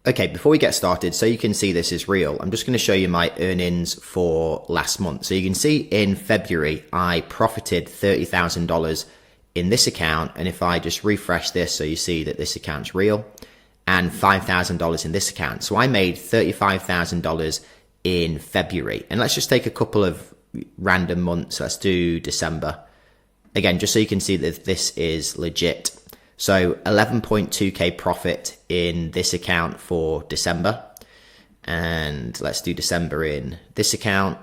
Okay, before we get started, so you can see this is real, I'm just going to show you my earnings for last month. So you can see in February, I profited $30,000 in this account. And if I just refresh this, so you see that this account's real, and $5,000 in this account. So I made $35,000 in February. And let's just take a couple of random months. Let's do December. Again, just so you can see that this is legit. So 11.2k profit in this account for December. And let's do December in this account.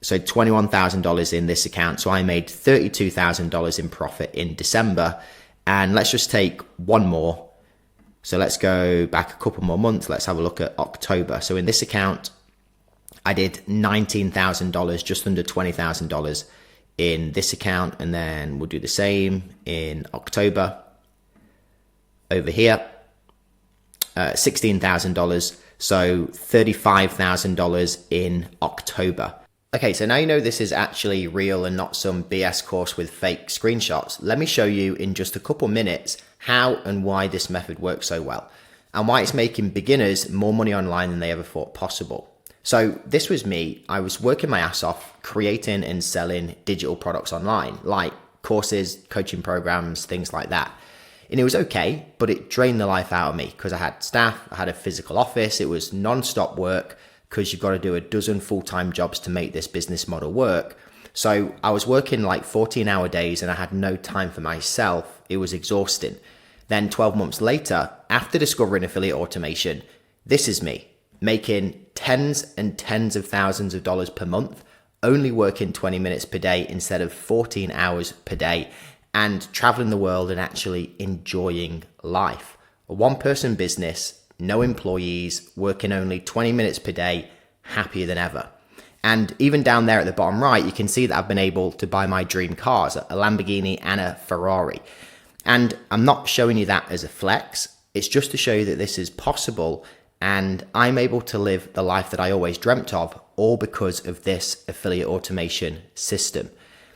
So $21,000 in this account. So I made $32,000 in profit in December. And let's just take one more. So let's go back a couple more months. Let's have a look at October. So in this account, I did $19,000, just under $20,000 in this account. And then we'll do the same in October. Over here, $16,000. So $35,000 in October. Okay, so now you know this is actually real and not some BS course with fake screenshots. Let me show you in just a couple minutes how and why this method works so well and why it's making beginners more money online than they ever thought possible. So this was me. I was working my ass off creating and selling digital products online, like courses, coaching programs, things like that. And it was okay, but it drained the life out of me because I had staff, I had a physical office, it was non-stop work, because you've got to do a dozen full-time jobs to make this business model work. So I was working like 14-hour days and I had no time for myself. It was exhausting. Then 12 months later, after discovering affiliate automation, this is me making tens and tens of thousands of dollars per month, only working 20 minutes per day instead of 14 hours per day, and traveling the world and actually enjoying life. A one-person business, no employees, working only 20 minutes per day, happier than ever. And even down there at the bottom right, you can see that I've been able to buy my dream cars, a Lamborghini and a Ferrari. And I'm not showing you that as a flex. It's just to show you that this is possible and I'm able to live the life that I always dreamt of, all because of this affiliate automation system.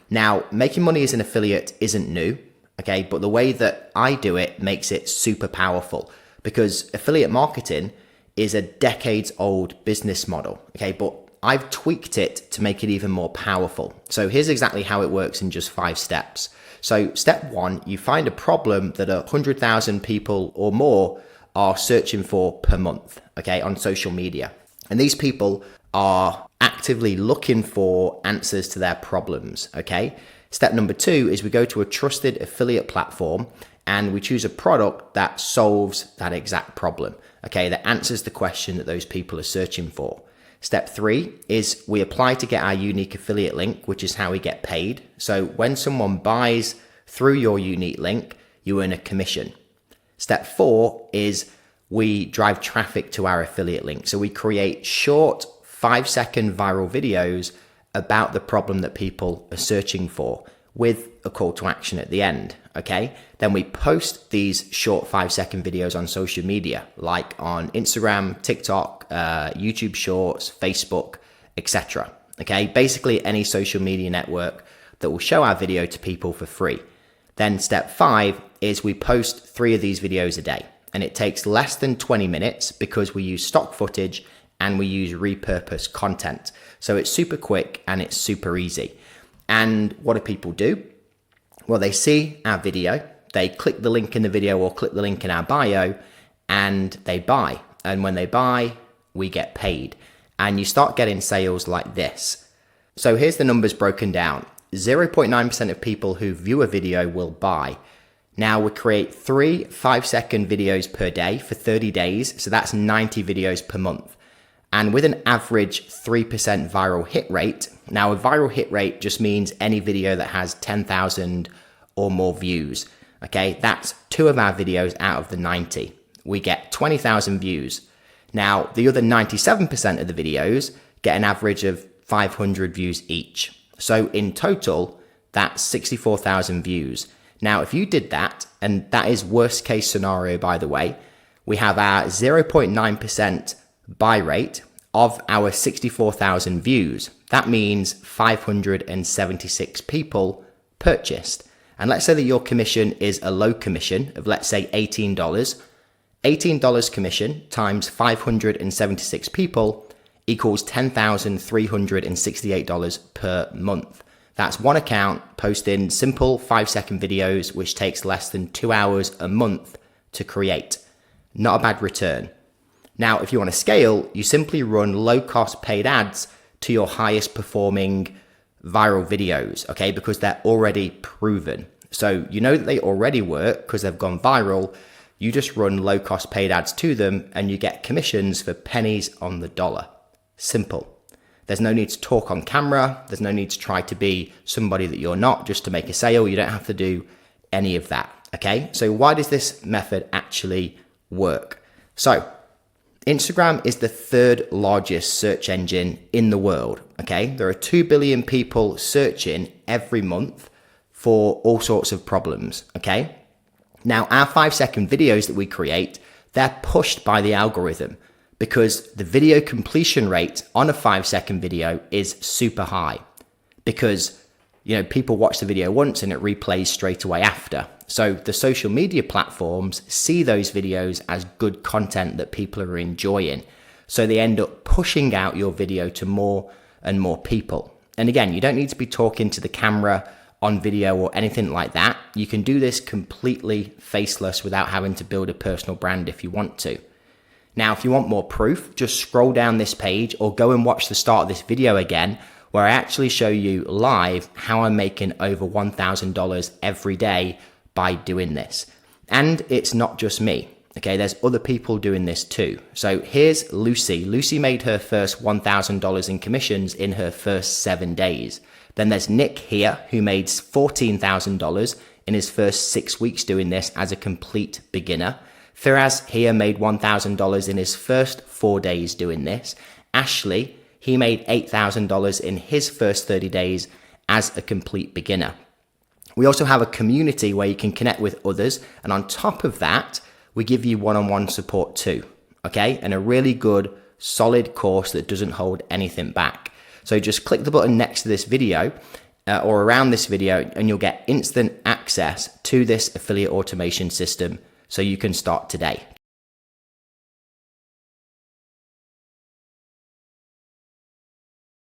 Now, making money as an affiliate isn't new, okay? But the way that I do it makes it super powerful. Because affiliate marketing is a decades old business model, okay? But I've tweaked it to make it even more powerful. So here's exactly how it works in just 5 steps. So step 1, you find a problem that 100,000 people or more are searching for per month, okay, on social media. And these people are actively looking for answers to their problems, okay? Step number 2 is we go to a trusted affiliate platform and we choose a product that solves that exact problem, okay, that answers the question that those people are searching for. Step 3 is we apply to get our unique affiliate link, which is how we get paid. So when someone buys through your unique link, you earn a commission. Step 4 is we drive traffic to our affiliate link. So we create short 5-second viral videos about the problem that people are searching for with a call to action at the end, okay? Then we post these short 5-second videos on social media, like on Instagram, TikTok, YouTube Shorts, Facebook, etc. Okay, basically any social media network that will show our video to people for free. Then step 5 is we post 3 of these videos a day, and it takes less than 20 minutes because we use stock footage and we use repurposed content. So it's super quick and it's super easy. And what do people do? Well, they see our video, they click the link in the video or click the link in our bio, and they buy. And when they buy, we get paid. And you start getting sales like this. So here's the numbers broken down. 0.9% of people who view a video will buy. Now we create 3 5-second videos per day for 30 days. So that's 90 videos per month. And with an average 3% viral hit rate, now a viral hit rate just means any video that has 10,000 or more views. Okay, that's 2 of our videos out of the 90. We get 20,000 views. Now, the other 97% of the videos get an average of 500 views each. So in total, that's 64,000 views. Now, if you did that, and that is worst case scenario, by the way, we have our 0.9% buy rate of our 64,000 views. That means 576 people purchased. And let's say that your commission is a low commission of, let's say, $18. $18 commission times 576 people equals $10,368 per month. That's one account posting simple 5-second videos, which takes less than 2 hours a month to create. Not a bad return. Now, if you want to scale, you simply run low-cost paid ads to your highest performing viral videos, okay? Because they're already proven. So you know that they already work because they've gone viral. You just run low-cost paid ads to them and you get commissions for pennies on the dollar. Simple. There's no need to talk on camera. There's no need to try to be somebody that you're not just to make a sale. You don't have to do any of that, okay? So why does this method actually work? So Instagram is the third largest search engine in the world, okay? There are 2 billion people searching every month for all sorts of problems, okay? Now, our 5-second videos that we create, they're pushed by the algorithm because the video completion rate on a 5-second video is super high because, you know, people watch the video once and it replays straight away after. So the social media platforms see those videos as good content that people are enjoying. So they end up pushing out your video to more and more people. And again, you don't need to be talking to the camera on video or anything like that. You can do this completely faceless without having to build a personal brand if you want to. Now, if you want more proof, just scroll down this page or go and watch the start of this video again, where I actually show you live how I'm making over $1,000 every day by doing this. And it's not just me, okay? There's other people doing this too. So here's Lucy. Lucy made her first $1,000 in commissions in her first 7 days. Then there's Nick here, who made $14,000 in his first 6 weeks doing this as a complete beginner. Firaz here made $1,000 in his first 4 days doing this. Ashley, he made $8,000 in his first 30 days as a complete beginner. We also have a community where you can connect with others. And on top of that, we give you one-on-one support too, okay? And a really good, solid course that doesn't hold anything back. So just click the button next to this video or around this video and you'll get instant access to this affiliate automation system so you can start today.